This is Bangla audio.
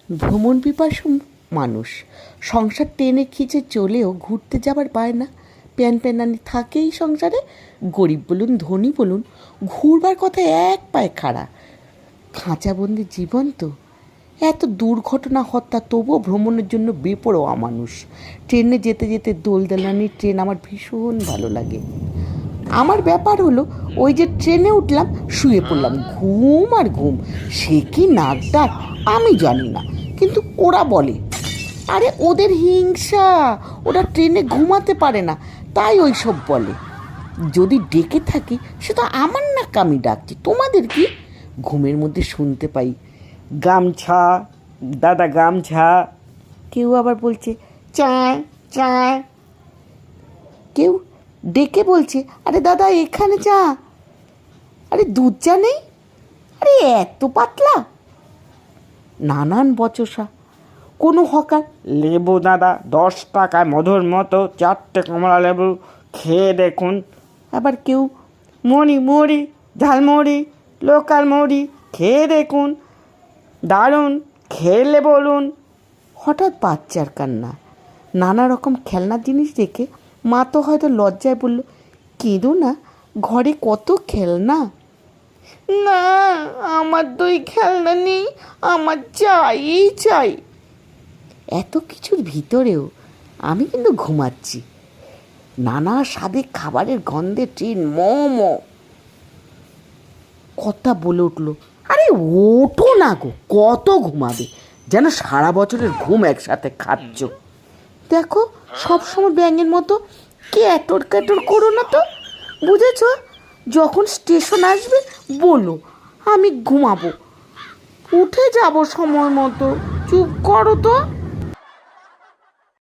ভ্রমণ পিপাসু মানুষ, সংসার টেনে খিচে চলেও ঘুরতে যাবার পায় না। প্যানপ্যানানি থাকেই সংসারে। গরিব বলুন ধনী বলুন, ঘুরবার কথা এক পায়ে খাড়া। খাঁচাবন্দি জীবন তো, এত দুর্ঘটনা হত্যা, তবুও ভ্রমণের জন্য বেপরোয়া মানুষ। ট্রেনে যেতে যেতে দোলদালানির ট্রেন আমার ভীষণ ভালো লাগে। আমার ব্যাপার হলো, ওই যে ট্রেনে উঠলাম, শুয়ে পড়লাম, ঘুম আর ঘুম। সে কি নাক ডাক আমি জানি না, কিন্তু ওরা বলে আরে ওদের হিংসা, ওরা ট্রেনে ঘুমাতে পারে না, তাই ওই সব বলে। যদি ডেকে থাকি সে তো আমার নাক আমি ডাকছি, তোমাদের কি? ঘুমের মধ্যে শুনতে পাই গামছা দাদা গামছা, কেউ আবার বলছে চায় চায়, কেউ ডেকে বলছে আরে দাদা এখানে চা, আরে দুধ চা নেই, আরে এত পাতলা। নানান বচসা। কোনো হকার লেবু দাদা 10 টাকায় মধুর মতো 4টে কমলা লেবু, খেয়ে দেখুন। আবার কেউ মুড়ি মুড়ি ঝালমুড়ি লোকাল মুড়ি, খেয়ে দেখুন, দারুণ, খেলে বলুন। হঠাৎ বাচ্চার কান্না, নানা রকম খেলনার জিনিস দেখে মা তো হয়তো লজ্জায় বলল, কেঁদো না, ঘরে কত খেলনা। না, আমার তো এই খেলনা নেই, আমার চাই চাই। এত কিছুর ভিতরেও আমি কিন্তু ঘুমাচ্ছি। নানা স্বাদে খাবারের গন্ধে ট্রেন মোমো। কথা বলে উঠলো, আরে ওঠো না গো, কত ঘুমাবে, যেন সারা বছরের ঘুম একসাথে খাচ্ছ। দেখো সবসময় ব্যাঙের মতো ক্যাটর ক্যাটর করো না তো, বুঝেছ? যখন স্টেশন আসবে বলো, আমি ঘুমাবো, উঠে যাব সময় মতো। চুপ করো তো।